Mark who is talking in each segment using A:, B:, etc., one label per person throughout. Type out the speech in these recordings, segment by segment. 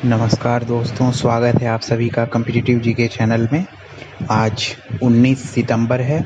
A: नमस्कार दोस्तों, स्वागत है आप सभी का कॉम्पिटिटिव जीके चैनल में। आज 19 सितंबर है।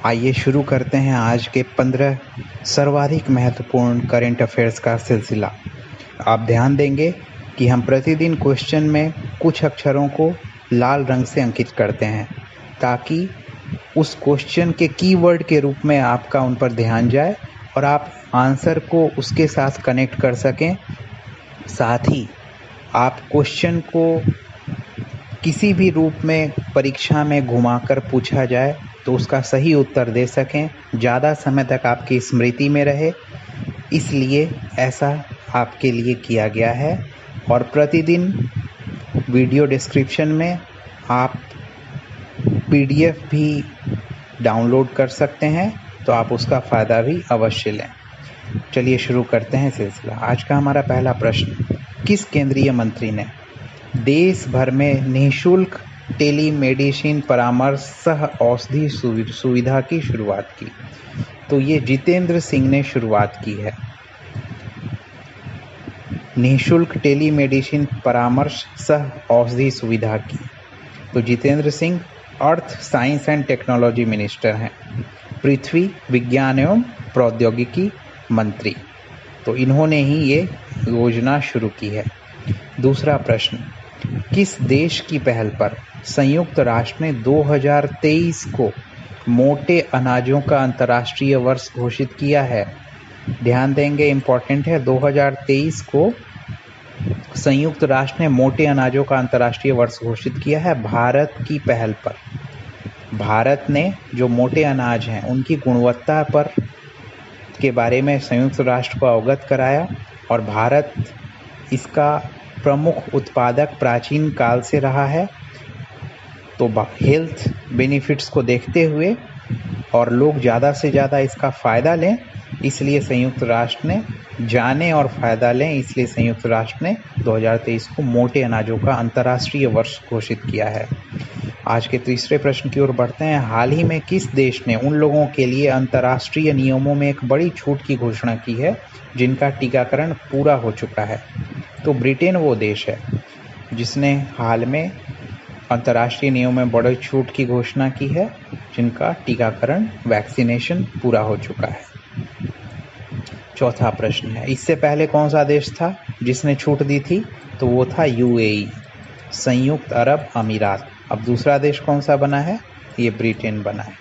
A: आइए शुरू करते हैं आज के 15 सर्वाधिक महत्वपूर्ण करंट अफेयर्स का सिलसिला। आप ध्यान देंगे कि हम प्रतिदिन क्वेश्चन में कुछ अक्षरों को लाल रंग से अंकित करते हैं ताकि उस क्वेश्चन के कीवर्ड के रूप में आपका उन पर ध्यान जाए और आप आंसर को उसके साथ कनेक्ट कर सकें। साथ ही आप क्वेश्चन को किसी भी रूप में परीक्षा में घुमाकर पूछा जाए तो उसका सही उत्तर दे सकें, ज़्यादा समय तक आपकी स्मृति में रहे, इसलिए ऐसा आपके लिए किया गया है। और प्रतिदिन वीडियो डिस्क्रिप्शन में आप PDF भी डाउनलोड कर सकते हैं, तो आप उसका फ़ायदा भी अवश्य लें। चलिए शुरू करते हैं सिलसिला। आज का हमारा पहला प्रश्न, किस केंद्रीय मंत्री ने देश भर में निःशुल्क टेलीमेडिसिन परामर्श सह औषधि सुविधा की शुरुआत की? तो ये जितेंद्र सिंह ने शुरुआत की है। निःशुल्क टेलीमेडिसिन परामर्श सह औषधि सुविधा की तो Jitendra Singh earth science and technology minister हैं, पृथ्वी विज्ञान एवं प्रौद्योगिकी मंत्री। तो इन्होंने ही ये योजना शुरू की है। दूसरा प्रश्न, किस देश की पहल पर संयुक्त राष्ट्र ने 2023 को मोटे अनाजों का अंतर्राष्ट्रीय वर्ष घोषित किया है? ध्यान देंगे, इम्पोर्टेंट है। 2023 को संयुक्त राष्ट्र ने मोटे अनाजों का अंतर्राष्ट्रीय वर्ष घोषित किया है भारत की पहल पर। भारत ने जो मोटे अनाज हैं उनकी गुणवत्ता पर के बारे में संयुक्त राष्ट्र को अवगत कराया और भारत इसका प्रमुख उत्पादक प्राचीन काल से रहा है। तो हेल्थ बेनिफिट्स को देखते हुए और लोग ज़्यादा से ज़्यादा इसका फ़ायदा लें, इसलिए संयुक्त राष्ट्र ने जाने और फ़ायदा लें, इसलिए संयुक्त राष्ट्र ने 2023 को मोटे अनाजों का अंतर्राष्ट्रीय वर्ष घोषित किया है। आज के तीसरे प्रश्न की ओर बढ़ते हैं। हाल ही में किस देश ने उन लोगों के लिए अंतर्राष्ट्रीय नियमों में एक बड़ी छूट की घोषणा की है जिनका टीकाकरण पूरा हो चुका है? तो ब्रिटेन वो देश है जिसने हाल में अंतर्राष्ट्रीय नियमों में बड़ी छूट की घोषणा की है, जिनका टीकाकरण वैक्सीनेशन पूरा हो चुका है। चौथा प्रश्न है, इससे पहले कौन सा देश था जिसने छूट दी थी? तो वो था UAE, संयुक्त अरब अमीरात। अब दूसरा देश कौन सा बना है? ये ब्रिटेन बना है।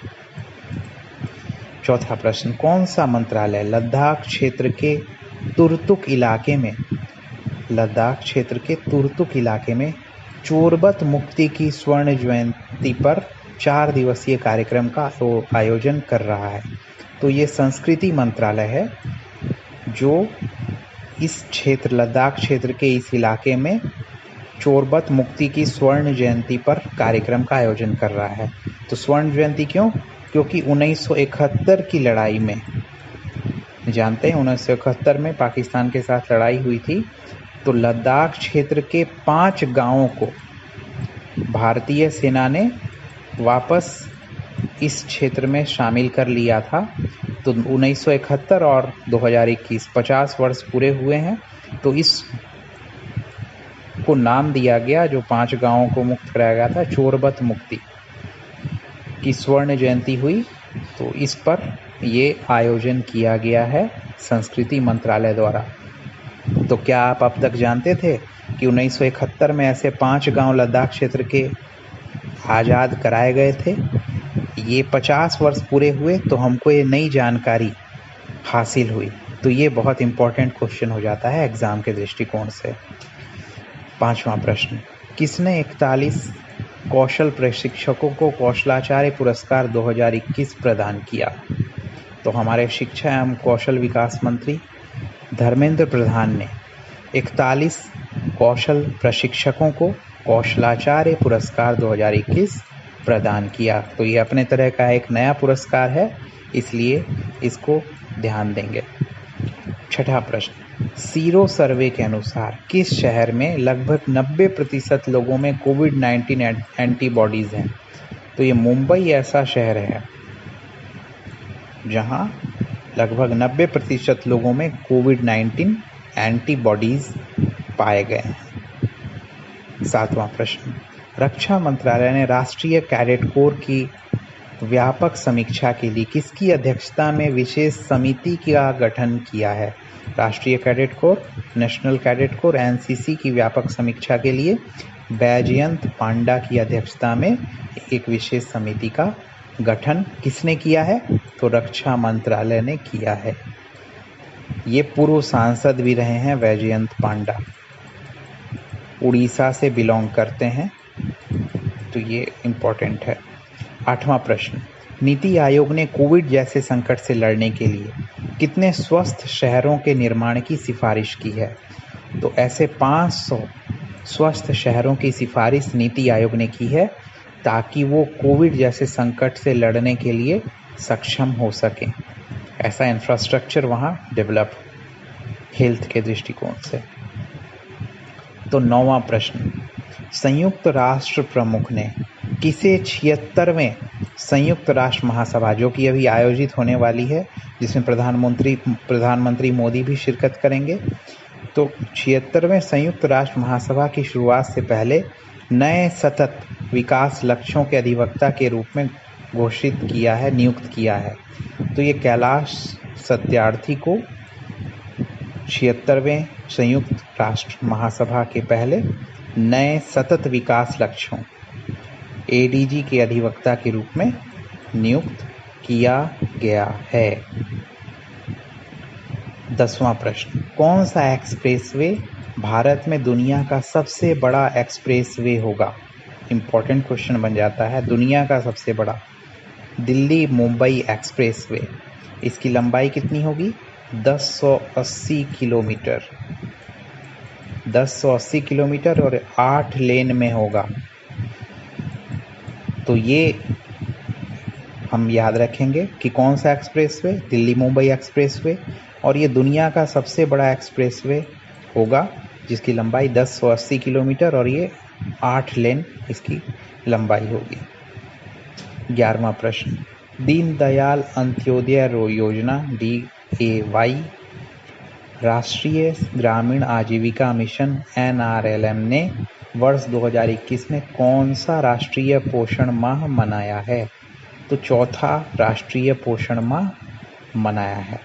A: चौथा प्रश्न, कौन सा मंत्रालय लद्दाख क्षेत्र के तुर्तुक इलाके में चोरबत मुक्ति की स्वर्ण जयंती पर 4 दिवसीय कार्यक्रम का आयोजन कर रहा है? तो ये संस्कृति मंत्रालय है जो इस क्षेत्र लद्दाख क्षेत्र के इस इलाके में चोरबत मुक्ति की स्वर्ण जयंती पर कार्यक्रम का आयोजन कर रहा है। तो स्वर्ण जयंती क्यों? क्योंकि 1971 की लड़ाई में, जानते हैं 1971 में पाकिस्तान के साथ लड़ाई हुई थी, तो लद्दाख क्षेत्र के 5 गांवों को भारतीय सेना ने वापस इस क्षेत्र में शामिल कर लिया था। तो 1971 और 2021 50 वर्ष पूरे हुए हैं, तो इस को नाम दिया गया, जो 5 गांवों को मुक्त कराया गया था, चोरबत मुक्ति की स्वर्ण जयंती हुई, तो इस पर ये आयोजन किया गया है संस्कृति मंत्रालय द्वारा। तो क्या आप अब तक जानते थे कि 1971 में ऐसे 5 गांव लद्दाख क्षेत्र के आज़ाद कराए गए थे? ये 50 वर्ष पूरे हुए तो हमको ये नई जानकारी हासिल हुई। तो ये बहुत इम्पोर्टेंट क्वेश्चन हो जाता है एग्ज़ाम के दृष्टिकोण से। पांचवा प्रश्न, किसने 41 कौशल प्रशिक्षकों को कौशलाचार्य पुरस्कार 2021 प्रदान किया? तो हमारे शिक्षा एवं कौशल विकास मंत्री धर्मेंद्र प्रधान ने 41 कौशल प्रशिक्षकों को कौशलाचार्य पुरस्कार 2021 प्रदान किया। तो ये अपने तरह का एक नया पुरस्कार है, इसलिए इसको ध्यान देंगे। छठा प्रश्न, सीरो सर्वे के अनुसार किस शहर में लगभग 90% लोगों में कोविड-19 एंटीबॉडीज़ हैं? तो ये मुंबई ऐसा शहर है जहां लगभग 90% लोगों में कोविड-19 एंटीबॉडीज़ पाए गए हैं। 7वां प्रश्न, रक्षा मंत्रालय ने राष्ट्रीय कैडेट कोर की व्यापक समीक्षा के लिए किसकी अध्यक्षता में विशेष समिति का गठन किया है? राष्ट्रीय cadet corps, national cadet corps, NCC की व्यापक समीक्षा के लिए बैजयंत पांडा की अध्यक्षता में एक विशेष समिति का गठन किसने किया है? तो रक्षा मंत्रालय ने किया है। ये पूर्व सांसद भी रहे हैं बैजयंत पांडा, उड़ीसा से बिलोंग करते हैं, तो ये इम्पोर्टेंट है। 8वां प्रश्न, नीति आयोग ने कोविड जैसे संकट से लड़ने के लिए कितने स्वस्थ शहरों के निर्माण की सिफारिश की है? तो ऐसे 500 स्वस्थ शहरों की सिफारिश नीति आयोग ने की है ताकि वो कोविड जैसे संकट से लड़ने के लिए सक्षम हो सकें। ऐसा इंफ्रास्ट्रक्चर वहाँ डेवलप हेल्थ के दृष्टिकोण से। तो 9वां प्रश्न, संयुक्त राष्ट्र प्रमुख ने किसे 76वें संयुक्त राष्ट्र महासभा, जो कि अभी आयोजित होने वाली है, जिसमें प्रधानमंत्री मोदी भी शिरकत करेंगे, तो 76वें संयुक्त राष्ट्र महासभा की शुरुआत से पहले नए सतत विकास लक्ष्यों के अधिवक्ता के रूप में घोषित किया है, नियुक्त किया है। तो ये कैलाश सत्यार्थी को 76वें संयुक्त राष्ट्र महासभा के पहले नए सतत विकास लक्ष्यों एडीजी के अधिवक्ता के रूप में नियुक्त किया गया है। 10वां प्रश्न, कौन सा एक्सप्रेसवे भारत में दुनिया का सबसे बड़ा एक्सप्रेसवे होगा? इम्पोर्टेंट क्वेश्चन बन जाता है। दुनिया का सबसे बड़ा दिल्ली मुंबई एक्सप्रेसवे, इसकी लंबाई कितनी होगी? 1080 किलोमीटर, 1080 किलोमीटर और 8 लेन में होगा। तो ये हम याद रखेंगे कि कौन सा एक्सप्रेसवे, दिल्ली मुंबई एक्सप्रेसवे, और ये दुनिया का सबसे बड़ा एक्सप्रेसवे होगा जिसकी लंबाई 1080 किलोमीटर और ये 8 लेन इसकी लंबाई होगी। 11वां प्रश्न, दीनदयाल अंत्योदय योजना DAY, राष्ट्रीय ग्रामीण आजीविका मिशन NRLM ने वर्ष 2021 में कौन सा राष्ट्रीय पोषण माह मनाया है? तो चौथा राष्ट्रीय पोषण माह मनाया है।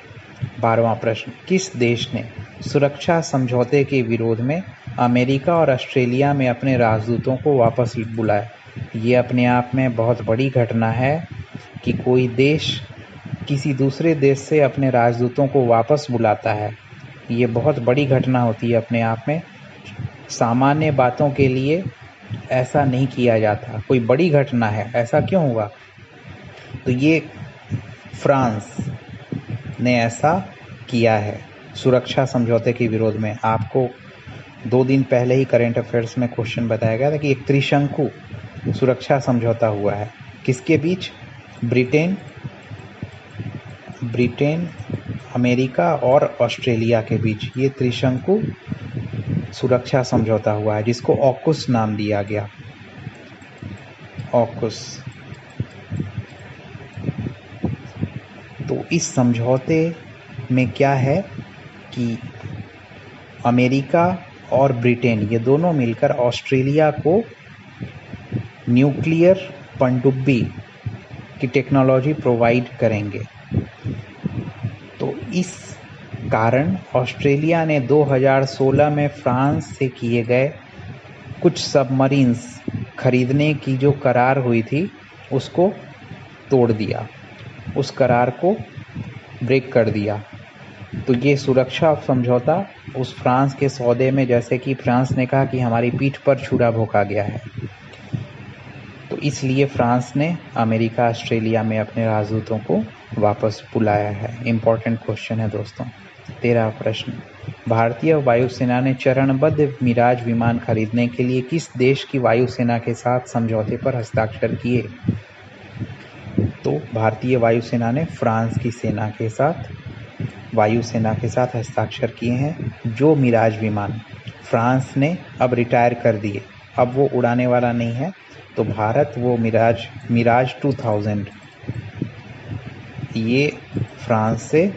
A: 12वां प्रश्न, किस देश ने सुरक्षा समझौते के विरोध में अमेरिका और ऑस्ट्रेलिया में अपने राजदूतों को वापस बुलाया? ये अपने आप में बहुत बड़ी घटना है कि कोई देश किसी दूसरे देश से अपने राजदूतों को वापस बुलाता है। ये बहुत बड़ी घटना होती है अपने आप में। सामान्य बातों के लिए ऐसा नहीं किया जाता, कोई बड़ी घटना है, ऐसा क्यों हुआ? तो ये फ्रांस ने ऐसा किया है सुरक्षा समझौते के विरोध में। आपको 2 दिन पहले ही करंट अफेयर्स में क्वेश्चन बताया गया था कि एक त्रिशंकु सुरक्षा समझौता हुआ है किसके बीच? ब्रिटेन, अमेरिका और ऑस्ट्रेलिया के बीच ये त्रिशंकु सुरक्षा समझौता हुआ है जिसको ऑकुस नाम दिया गया। ऑकुस। तो इस समझौते में क्या है कि अमेरिका और ब्रिटेन ये दोनों मिलकर ऑस्ट्रेलिया को न्यूक्लियर पनडुब्बी की टेक्नोलॉजी प्रोवाइड करेंगे। तो इस कारण ऑस्ट्रेलिया ने 2016 में फ्रांस से किए गए कुछ सबमरीन्स खरीदने की जो करार हुई थी उसको तोड़ दिया, उस करार को ब्रेक कर दिया। तो ये सुरक्षा समझौता उस फ्रांस के सौदे में, जैसे कि फ्रांस ने कहा कि हमारी पीठ पर छुरा भोंका गया है, तो इसलिए फ्रांस ने अमेरिका ऑस्ट्रेलिया में अपने राजदूतों को वापस बुलाया है। इम्पोर्टेंट क्वेश्चन है दोस्तों। 13वां प्रश्न, भारतीय वायुसेना ने चरणबद्ध मिराज विमान खरीदने के लिए किस देश की वायुसेना के साथ समझौते पर हस्ताक्षर किए? तो भारतीय वायुसेना ने फ्रांस की सेना के साथ वायुसेना के साथ हस्ताक्षर किए हैं। जो मिराज विमान फ्रांस ने अब रिटायर कर दिए, अब वो उड़ाने वाला नहीं है, तो भारत वो मिराज 2000 ये फ्रांस से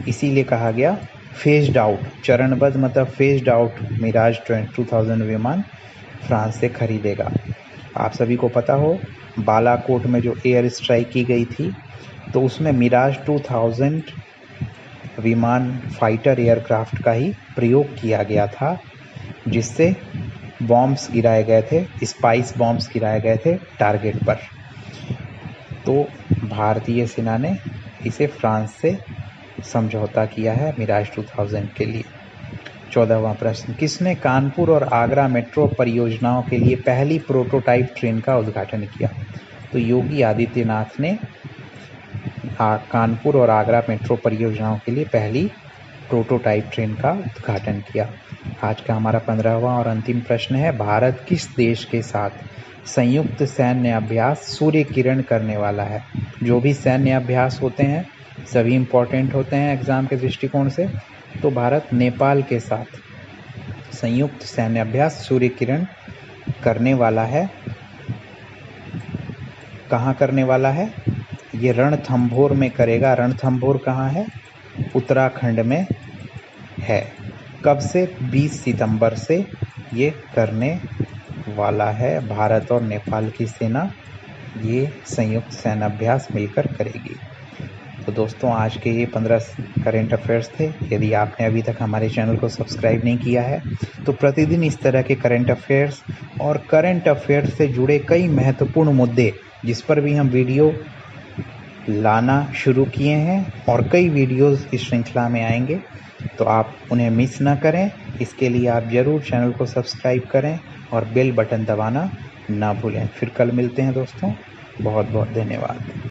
A: इसीलिए कहा गया फेज्ड आउट, चरणबद्ध मतलब फेज्ड आउट मिराज 2000 विमान फ्रांस से खरीदेगा। आप सभी को पता हो बालाकोट में जो एयर स्ट्राइक की गई थी तो उसमें मिराज 2000 विमान फाइटर एयरक्राफ्ट का ही प्रयोग किया गया था, जिससे बॉम्ब्स गिराए गए थे, स्पाइस बॉम्ब्स गिराए गए थे टारगेट पर। तो भारतीय सेना ने इसे फ्रांस से समझौता किया है मिराज 2000 के लिए। 14वां प्रश्न, किसने कानपुर और आगरा मेट्रो परियोजनाओं के लिए पहली प्रोटोटाइप ट्रेन का उद्घाटन किया? तो योगी आदित्यनाथ ने कानपुर और आगरा मेट्रो परियोजनाओं के लिए पहली प्रोटोटाइप ट्रेन का उद्घाटन किया। आज का हमारा 15वां और अंतिम प्रश्न है, भारत किस देश के साथ संयुक्त सैन्य अभ्यास सूर्य किरण करने वाला है? जो भी सैन्य अभ्यास होते हैं सभी इम्पोर्टेंट होते हैं एग्जाम के दृष्टिकोण से। तो भारत नेपाल के साथ संयुक्त सैन्य अभ्यास सूर्य किरण करने वाला है। कहाँ करने वाला है? ये रणथंभौर में करेगा। रणथंभौर कहाँ है? उत्तराखंड में है। कब से? 20 सितंबर से ये करने वाला है। भारत और नेपाल की सेना ये संयुक्त सैन्य अभ्यास मिलकर करेगी। तो दोस्तों आज के ये 15 करेंट अफेयर्स थे। यदि आपने अभी तक हमारे चैनल को सब्सक्राइब नहीं किया है तो प्रतिदिन इस तरह के करेंट अफेयर्स और करेंट अफेयर्स से जुड़े कई महत्वपूर्ण मुद्दे जिस पर भी हम वीडियो लाना शुरू किए हैं और कई वीडियोस इस श्रृंखला में आएंगे, तो आप उन्हें मिस ना करें। इसके लिए आप ज़रूर चैनल को सब्सक्राइब करें और बेल बटन दबाना ना भूलें। फिर कल मिलते हैं दोस्तों। बहुत बहुत धन्यवाद।